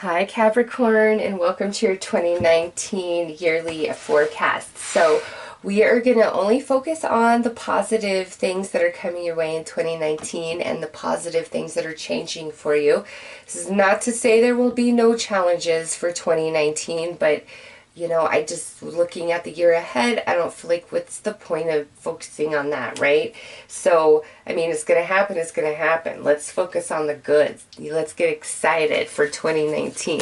Hi Capricorn, and welcome to your 2019 yearly forecast. So we are going to only focus on the positive things that are coming your way in 2019 and the positive things that are changing for you. This is not to say there will be no challenges for 2019, but I just looking at the year ahead, I don't feel like what's the point of focusing on that, right? So, I mean, it's going to happen, it's going to happen. Let's focus on the good. Let's get excited for 2019.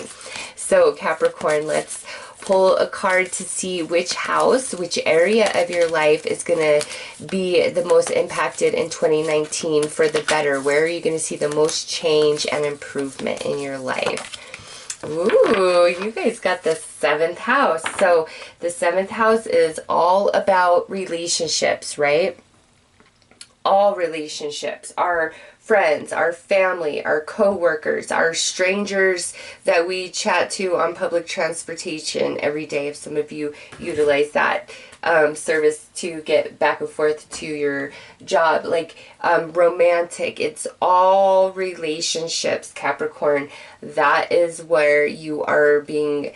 So, Capricorn, let's pull a card to see which house, which area of your life is going to be the most impacted in 2019 for the better. Where are you going to see the most change and improvement in your life? Ooh, you guys got the 7th house. So the 7th house is all about relationships, right? All relationships, our friends, our family, our co-workers, our strangers that we chat to on public transportation every day, if some of you utilize that service to get back and forth to your job, like romantic. It's all relationships, Capricorn. That is where you are being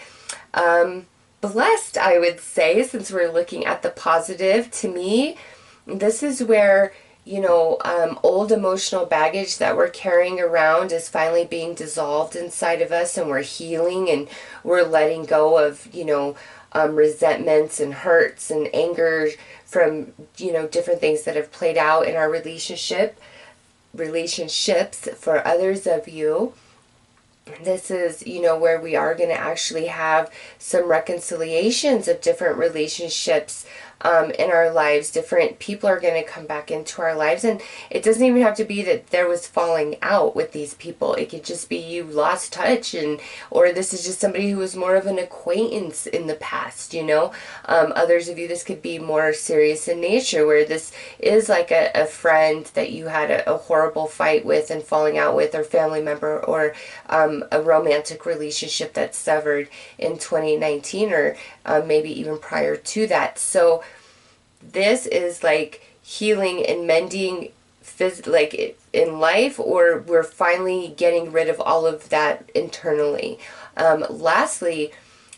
blessed, I would say, since we're looking at the positive. To me, this is where old emotional baggage that we're carrying around is finally being dissolved inside of us, and we're healing and we're letting go of, resentments and hurts and anger from, different things that have played out in our relationships. For others of you, this is, where we are going to actually have some reconciliations of different relationships in our lives. Different people are going to come back into our lives, and it doesn't even have to be that there was falling out with these people. It could just be you lost touch, or this is just somebody who was more of an acquaintance in the past. Others of you, this could be more serious in nature, where this is like a friend that you had a horrible fight with and falling out with, or family member, or a romantic relationship that's severed in 2019, or maybe even prior to that. So this is like healing and mending like in life, or we're finally getting rid of all of that internally. Lastly,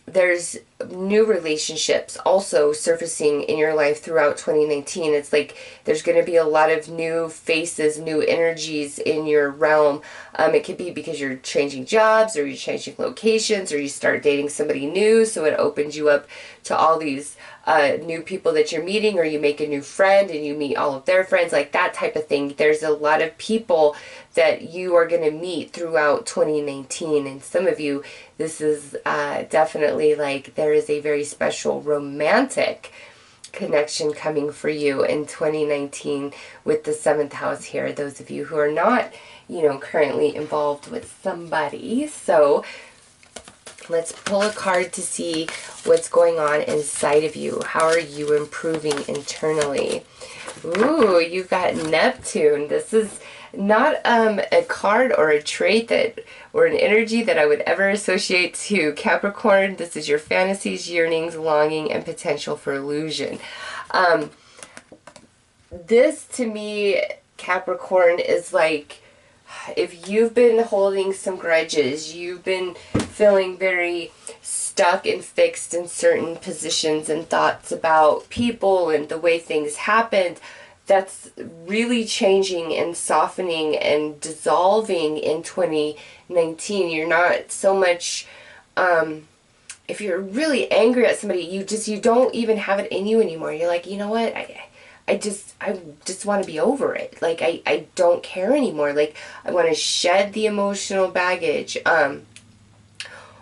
there's new relationships also surfacing in your life throughout 2019. It's like there's going to be a lot of new faces, new energies in your realm. It could be because you're changing jobs, or you're changing locations, or you start dating somebody new, so it opens you up to all these new people that you're meeting, or you make a new friend and you meet all of their friends, like that type of thing. There's a lot of people that you are going to meet throughout 2019, and some of you, this is definitely like there is a very special romantic connection coming for you in 2019 with the 7th house here. Those of you who are not, currently involved with somebody. So let's pull a card to see what's going on inside of you. How are you improving internally? Ooh, you got Neptune. This is not a card or a trait or an energy that I would ever associate to Capricorn. This is your fantasies, yearnings, longing, and potential for illusion. This, to me, Capricorn, is like, if you've been holding some grudges, you've been feeling very stuck and fixed in certain positions and thoughts about people and the way things happened, that's really changing and softening and dissolving in 2019. You're not so much, if you're really angry at somebody, you don't even have it in you anymore. You're like, you know what, I just want to be over it. Like, I don't care anymore. Like, I want to shed the emotional baggage.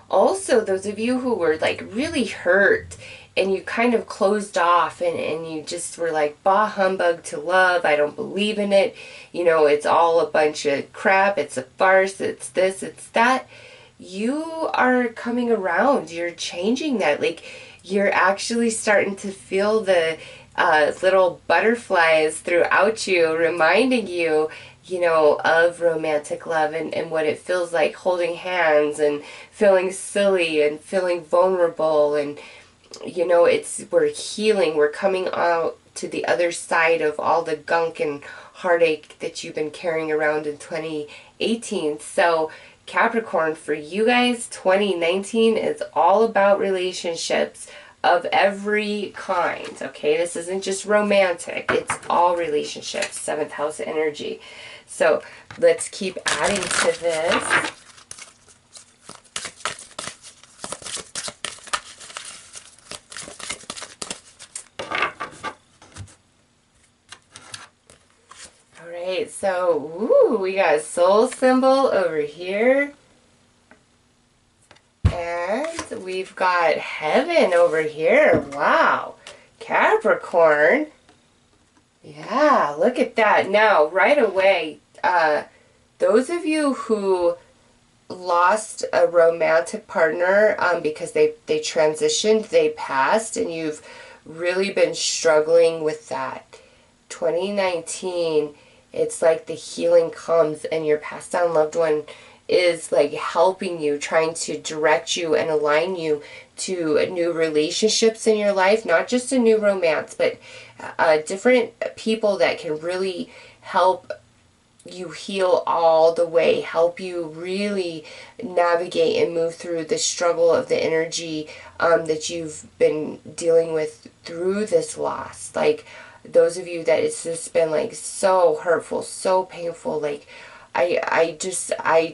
Also, those of you who were like really hurt and you kind of closed off and you just were like, bah humbug to love, I don't believe in it, it's all a bunch of crap, it's a farce, it's this, it's that. You are coming around, you're changing that. Like, you're actually starting to feel the little butterflies throughout you, reminding you, of romantic love and what it feels like holding hands and feeling silly and feeling vulnerable. And, we're healing, we're coming out to the other side of all the gunk and heartache that you've been carrying around in 2018. So Capricorn, for you guys, 2019 is all about relationships of every kind, okay? This isn't just romantic. It's all relationships, 7th house energy. So let's keep adding to this. Alright, so we got a soul symbol over here. And we've got heaven over here. Wow. Capricorn. Yeah, look at that. Now, right away, those of you who lost a romantic partner because they transitioned, they passed, and you've really been struggling with that. 2019, it's like the healing comes and your passed down loved one is like helping you, trying to direct you and align you to new relationships in your life, not just a new romance, but different people that can really help you heal all the way, help you really navigate and move through the struggle of the energy that you've been dealing with through this loss. Like those of you that it's just been like so hurtful, so painful, like I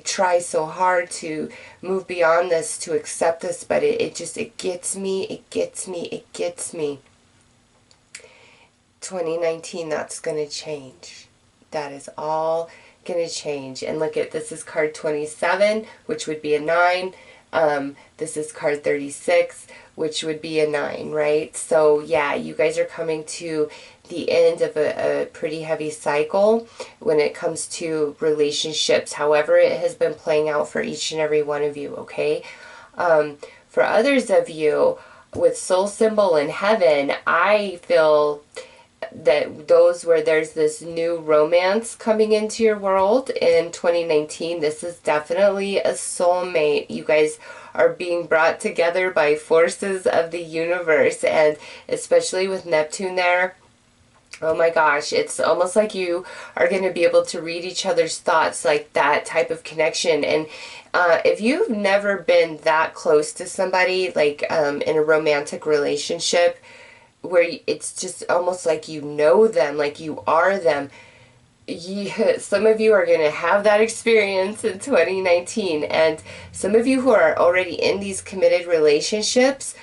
try so hard to move beyond this, to accept this, but it gets me. 2019, that's going to change. That is all going to change. And look at, this is card 27, which would be a 9. This is card 36, which would be a 9, right? So yeah, you guys are coming to the end of a pretty heavy cycle when it comes to relationships, however it has been playing out for each and every one of you, okay? For others of you with soul symbol in heaven, I feel that those where there's this new romance coming into your world in 2019, this is definitely a soulmate. You guys are being brought together by forces of the universe, and especially with Neptune there, oh my gosh, it's almost like you are going to be able to read each other's thoughts, like that type of connection. And if you've never been that close to somebody, like in a romantic relationship, where it's just almost like you know them, like you are them, some of you are going to have that experience in 2019. And some of you who are already in these committed relationships,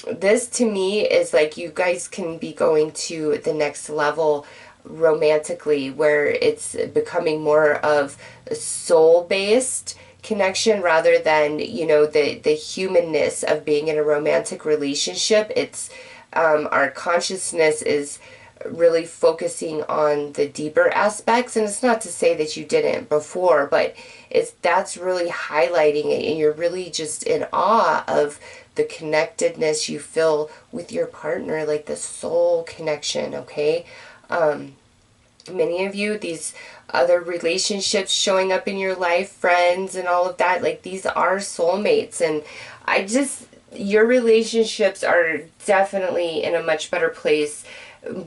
this to me is like you guys can be going to the next level romantically, where it's becoming more of a soul-based connection rather than, you know, the humanness of being in a romantic relationship. It's our consciousness is really focusing on the deeper aspects, and it's not to say that you didn't before, but that's really highlighting it, and you're really just in awe of the connectedness you feel with your partner, like the soul connection, okay? Many of you, these other relationships showing up in your life, friends and all of that, like these are soulmates, and your relationships are definitely in a much better place,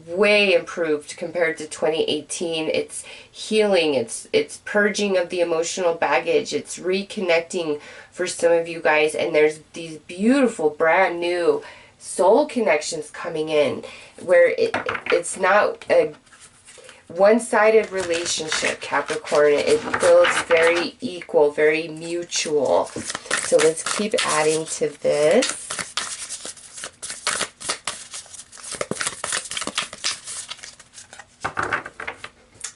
way improved compared to 2018. It's healing, it's purging of the emotional baggage, it's reconnecting for some of you guys, and there's these beautiful brand new soul connections coming in where it's not a one-sided relationship, Capricorn. It feels very equal, very mutual. So let's keep adding to this.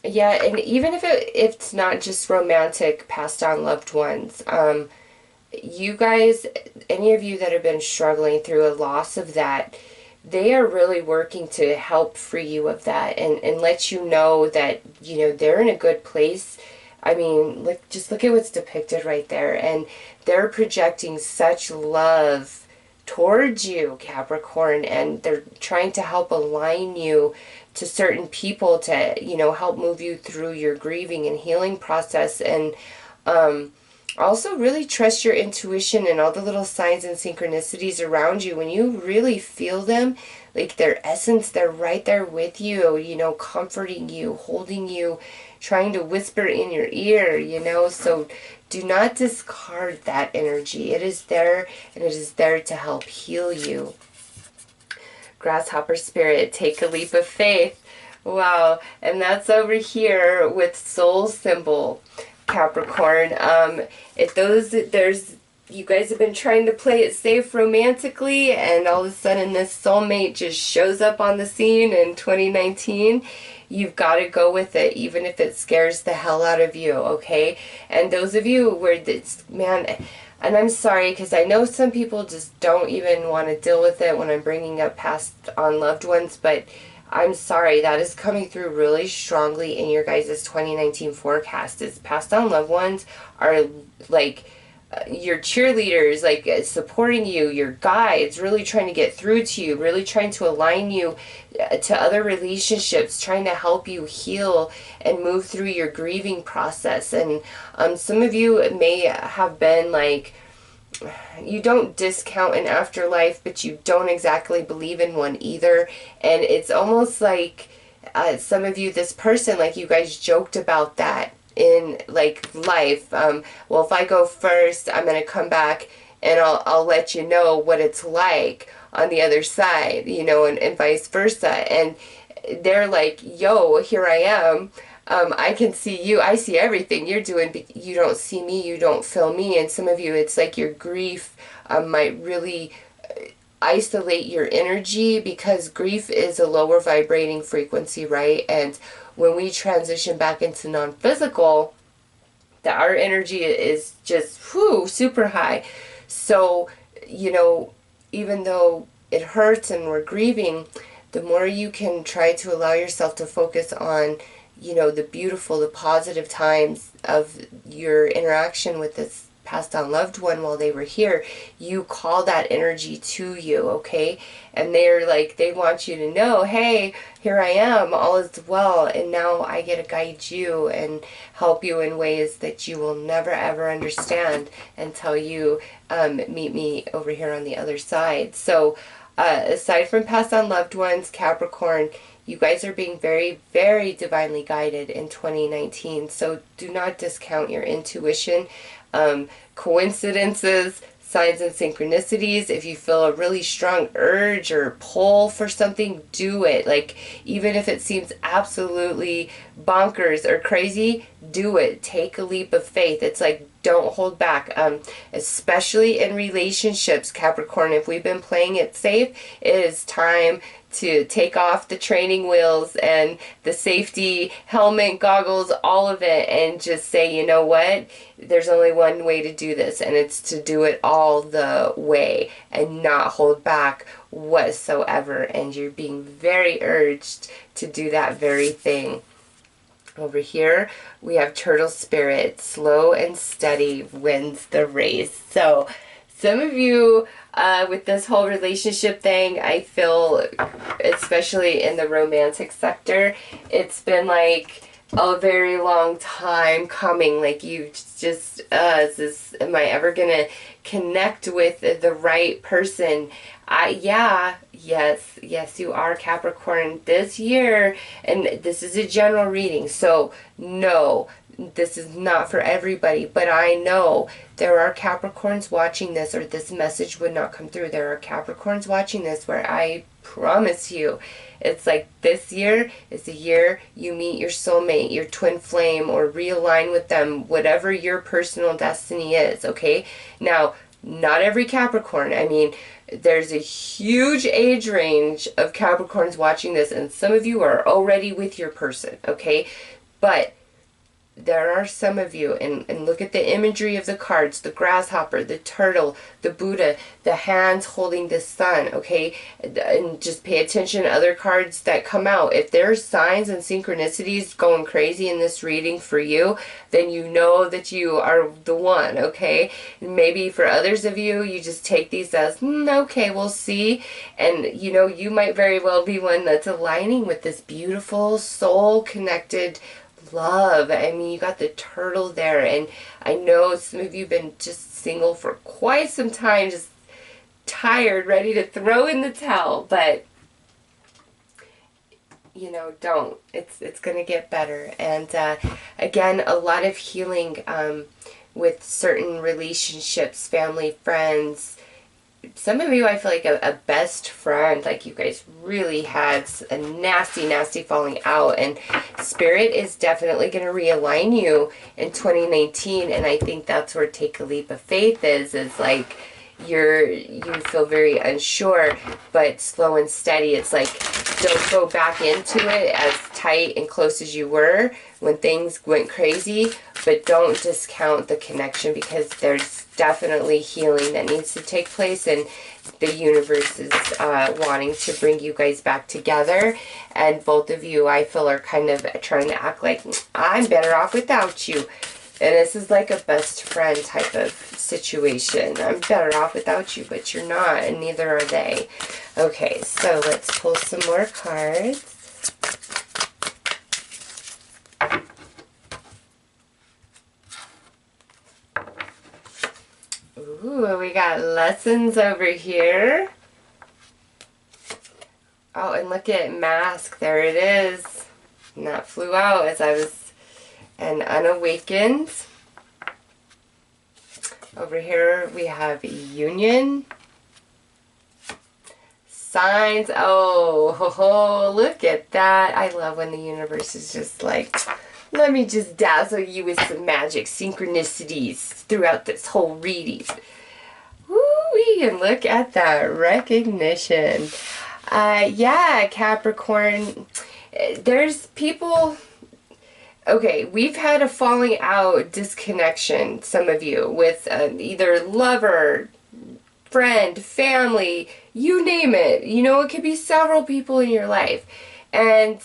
Yeah, and even if it's not just romantic, passed on loved ones, you guys, any of you that have been struggling through a loss of that, they are really working to help free you of that and let you know that, you know, they're in a good place. I mean, just look at what's depicted right there. And they're projecting such love towards you, Capricorn, and they're trying to help align you to certain people to, you know, help move you through your grieving and healing process. And also really trust your intuition and all the little signs and synchronicities around you. When you really feel them, like their essence, they're right there with you, you know, comforting you, holding you, trying to whisper in your ear, you know. So do not discard that energy. It is there, and it is there to help heal you. Grasshopper spirit, take a leap of faith. Wow. And that's over here with soul symbol, Capricorn. You guys have been trying to play it safe romantically, and all of a sudden this soulmate just shows up on the scene in 2019. You've got to go with it, even if it scares the hell out of you, okay? And those of you where it's, man, and I'm sorry, because I know some people just don't even want to deal with it when I'm bringing up passed on loved ones, but I'm sorry, that is coming through really strongly in your guys' 2019 forecast. Is passed on loved ones are like your cheerleaders, like supporting you, your guides, really trying to get through to you, really trying to align you to other relationships, trying to help you heal and move through your grieving process. And some of you may have been like, you don't discount an afterlife, but you don't exactly believe in one either. And it's almost like some of you, this person, like you guys joked about that in like life. Well, if I go first, I'm going to come back and I'll let you know what it's like on the other side, you know, and vice versa. And they're like, yo, here I am. I can see you. I see everything you're doing, but you don't see me. You don't feel me. And some of you, it's like your grief might really isolate your energy, because grief is a lower vibrating frequency, right? And when we transition back into non-physical, our energy is just super high. So, you know, even though it hurts and we're grieving, the more you can try to allow yourself to focus on, you know, the beautiful, the positive times of your interaction with this passed on loved one while they were here, you call that energy to you, okay? And they're like, they want you to know, hey, here I am, all is well, and now I get to guide you and help you in ways that you will never ever understand until you meet me over here on the other side. So aside from passed on loved ones, Capricorn, you guys are being very, very divinely guided in 2019. So do not discount your intuition. Coincidences, signs and synchronicities. If you feel a really strong urge or pull for something, do it. Like, even if it seems absolutely bonkers or crazy, do it. Take a leap of faith. It's like, don't hold back. Especially in relationships, Capricorn, if we've been playing it safe, it is time to take off the training wheels and the safety helmet, goggles, all of it, and just say, you know what? There's only one way to do this, and it's to do it all the way and not hold back whatsoever. And you're being very urged to do that very thing. Over here, we have Turtle Spirit. Slow and steady wins the race. So some of you, with this whole relationship thing, I feel, especially in the romantic sector, it's been like a very long time coming. Like, you just, am I ever going to connect with the right person? Yes, you are, Capricorn, this year, and this is a general reading, so no, this is not for everybody, but I know there are Capricorns watching this, or this message would not come through. There are Capricorns watching this where I promise you, it's like this year is the year you meet your soulmate, your twin flame, or realign with them, whatever your personal destiny is, okay? Now, not every Capricorn, I mean, there's a huge age range of Capricorns watching this, and some of you are already with your person, okay? But there are some of you, and look at the imagery of the cards, the grasshopper, the turtle, the Buddha, the hands holding the sun, okay? And just pay attention to other cards that come out. If there's signs and synchronicities going crazy in this reading for you, then you know that you are the one, okay? Maybe for others of you, you just take these as, okay, we'll see. And, you know, you might very well be one that's aligning with this beautiful, soul-connected love. I mean, you got the turtle there, and I know some of you have been just single for quite some time, just tired, ready to throw in the towel, but you know, don't. It's going to get better. And again, a lot of healing with certain relationships, family, friends. Some of you, I feel like a best friend, like you guys really had a nasty, nasty falling out, and Spirit is definitely going to realign you in 2019, and I think that's where Take a Leap of Faith is like you feel very unsure, but slow and steady. It's like, don't go back into it as tight and close as you were when things went crazy, but don't discount the connection, because there's definitely healing that needs to take place, and the universe is wanting to bring you guys back together. And both of you, I feel, are kind of trying to act like, I'm better off without you. And this is like a best friend type of situation. I'm better off without you, but you're not, and neither are they. Okay, so let's pull some more cards. Ooh, we got lessons over here. Oh, and look at Mask. There it is. And that flew out as I was... And Unawakened. Over here we have Union. Signs. Oh, ho, ho, look at that. I love when the universe is just like, let me just dazzle you with some magic synchronicities throughout this whole reading. Woo-wee, and look at that recognition. Yeah, Capricorn. There's people... Okay, we've had a falling out, disconnection, some of you, with either lover, friend, family, you name it. You know, it could be several people in your life. And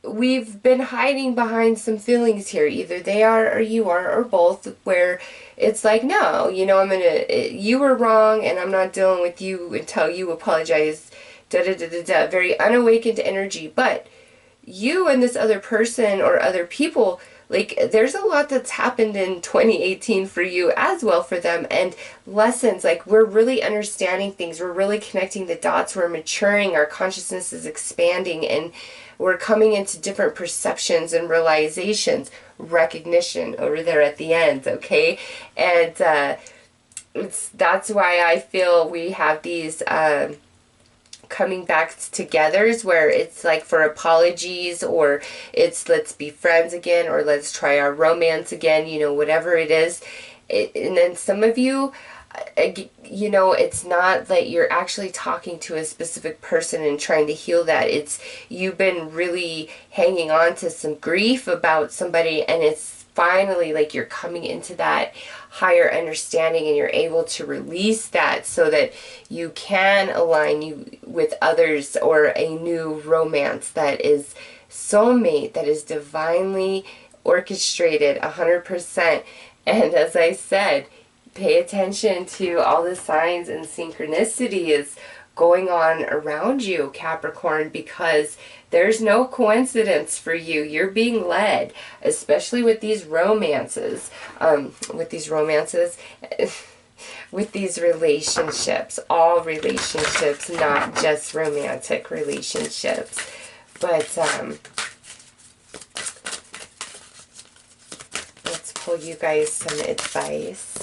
we've been hiding behind some feelings here. Either they are or you are, or both, where it's like, no, you know, you were wrong and I'm not dealing with you until you apologize. Da-da-da-da-da. Very unawakened energy. But you and this other person or other people, like, there's a lot that's happened in 2018 for you as well for them, and lessons. Like, we're really understanding things, we're really connecting the dots, we're maturing, our consciousness is expanding, and we're coming into different perceptions and realizations. Recognition over there at the end, okay? And that's why I feel we have these coming back togethers, where it's like for apologies, or it's let's be friends again, or let's try our romance again, you know, whatever it is. And then some of you, you know, it's not that you're actually talking to a specific person and trying to heal that. It's you've been really hanging on to some grief about somebody, and it's finally like you're coming into that higher understanding, and you're able to release that so that you can align you with others, or a new romance that is soulmate, that is divinely orchestrated 100%. And as I said, pay attention to all the signs and synchronicities going on around you, Capricorn, because there's no coincidence for you. You're being led, especially with these romances, with these relationships, all relationships, not just romantic relationships. But let's pull you guys some advice.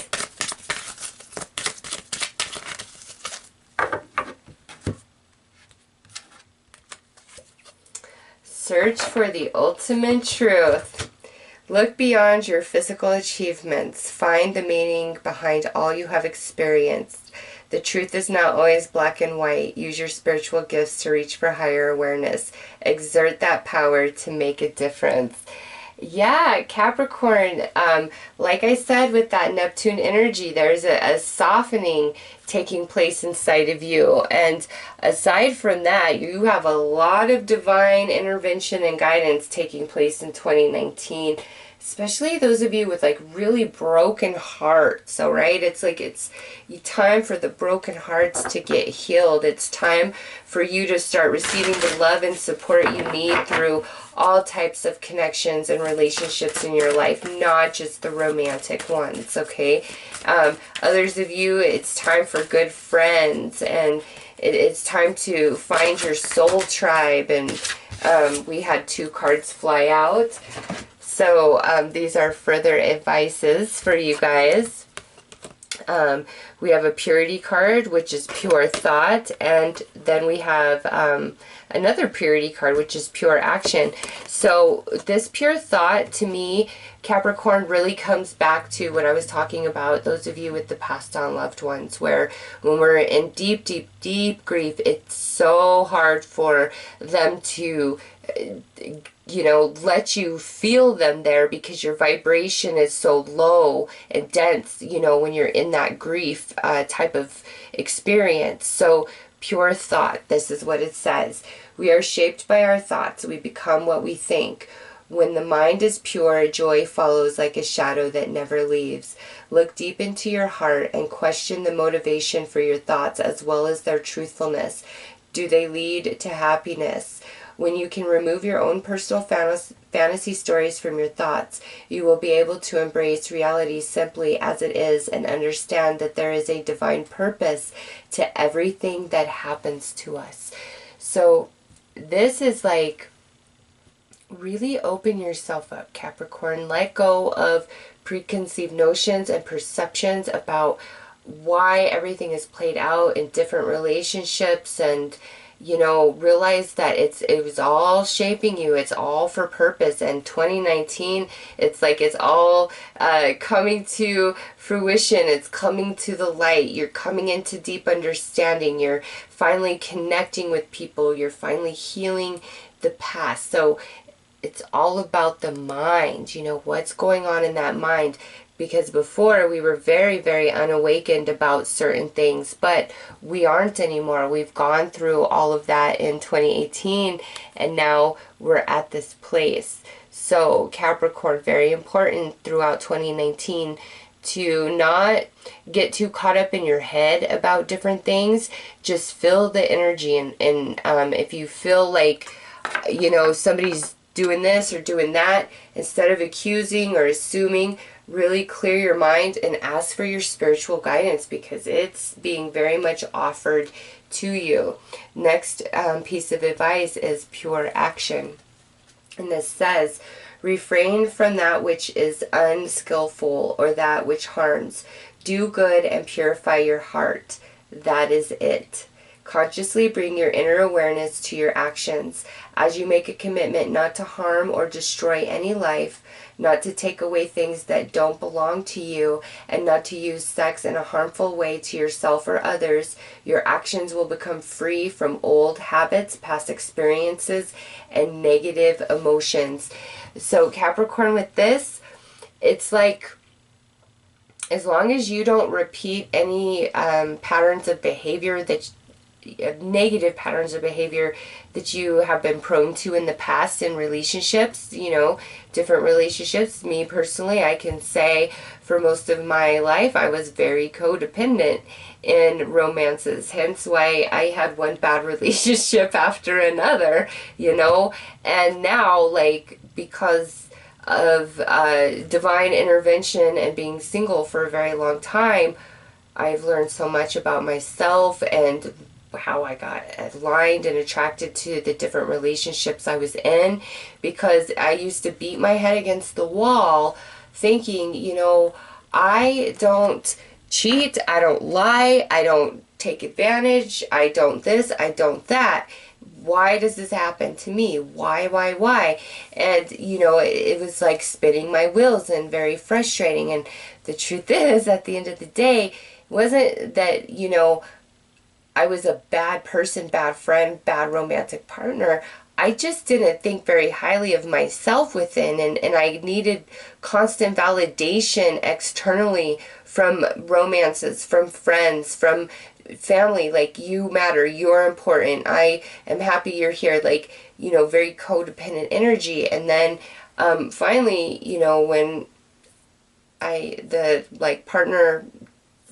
Search for the ultimate truth. Look beyond your physical achievements. Find the meaning behind all you have experienced. The truth is not always black and white. Use your spiritual gifts to reach for higher awareness. Exert that power to make a difference. Yeah, Capricorn, like I said, with that Neptune energy, there's a softening taking place inside of you. And aside from that, you have a lot of divine intervention and guidance taking place in 2019. Especially those of you with like really broken hearts, all right? It's like it's time for the broken hearts to get healed. It's time for you to start receiving the love and support you need through all types of connections and relationships in your life, not just the romantic ones, okay? Others of you, it's time for good friends, and it's time to find your soul tribe. And we had 2 cards fly out. So these are further advices for you guys. We have a purity card, which is pure thought, and then we have another purity card, which is pure action. So this pure thought, to me, Capricorn, really comes back to what I was talking about, those of you with the passed on loved ones, where when we're in deep, deep, deep grief, it's so hard for them to let you feel them there, because your vibration is so low and dense, when you're in that grief type of experience. So pure thought, this is what it says. We are shaped by our thoughts. We become what we think. When the mind is pure, joy follows like a shadow that never leaves. Look deep into your heart and question the motivation for your thoughts as well as their truthfulness. Do they lead to happiness? When you can remove your own personal fantasy stories from your thoughts, you will be able to embrace reality simply as it is and understand that there is a divine purpose to everything that happens to us. So this is like, really open yourself up, Capricorn. Let go of preconceived notions and perceptions about why everything is played out in different relationships, and realize that it was all shaping you. It's all for purpose. And 2019, it's like it's all coming to fruition. It's coming to the light. You're coming into deep understanding. You're finally connecting with people. You're finally healing the past. So it's all about the mind, what's going on in that mind. Because before we were very, very unawakened about certain things, but we aren't anymore. We've gone through all of that in 2018, and now we're at this place. So Capricorn, very important throughout 2019 to not get too caught up in your head about different things. Just feel the energy, and if you feel like, somebody's doing this or doing that, instead of accusing or assuming, really clear your mind and ask for your spiritual guidance, because it's being very much offered to you. Next piece of advice is pure action. And this says, refrain from that which is unskillful or that which harms. Do good and purify your heart. That is it. Consciously bring your inner awareness to your actions. As you make a commitment not to harm or destroy any life, not to take away things that don't belong to you, and not to use sex in a harmful way to yourself or others, your actions will become free from old habits, past experiences, and negative emotions. So Capricorn, with this, it's like, as long as you don't repeat any patterns of behavior negative patterns of behavior that you have been prone to in the past in relationships, different relationships. Me personally, I can say for most of my life, I was very codependent in romances, hence why I had one bad relationship after another, and now, because of divine intervention and being single for a very long time, I've learned so much about myself and how I got aligned and attracted to the different relationships I was in, because I used to beat my head against the wall thinking, I don't cheat, I don't lie, I don't take advantage, I don't this, I don't that. Why does this happen to me? Why? And, it was like spinning my wheels and very frustrating. And the truth is, at the end of the day, it wasn't that, I was a bad person, bad friend, bad romantic partner. I just didn't think very highly of myself within, and I needed constant validation externally from romances, from friends, from family. Like, you matter, you're important, I am happy you're here, very codependent energy. And then finally, when the partner,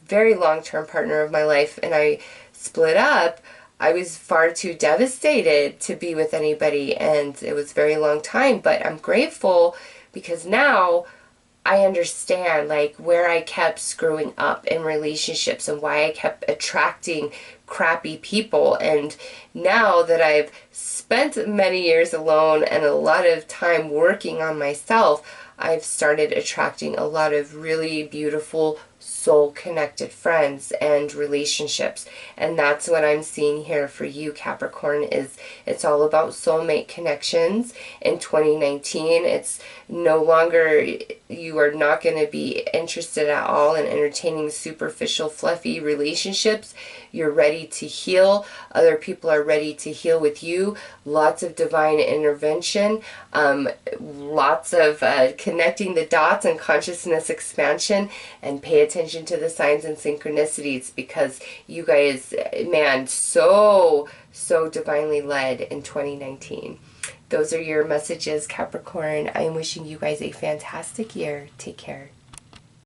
very long-term partner of my life, and I split up, I was far too devastated to be with anybody, and it was a very long time. But I'm grateful, because now I understand like where I kept screwing up in relationships and why I kept attracting crappy people. And now that I've spent many years alone and a lot of time working on myself, I've started attracting a lot of really beautiful soul-connected friends and relationships. And that's what I'm seeing here for you, Capricorn, is it's all about soulmate connections in 2019. It's no longer, you are not going to be interested at all in entertaining superficial, fluffy relationships. You're ready to heal. Other people are ready to heal with you. Lots of divine intervention. Lots of connecting the dots and consciousness expansion. And pay attention to the signs and synchronicities, because you guys, man, so divinely led in 2019. Those are your messages, Capricorn. I am wishing you guys a fantastic year. Take care.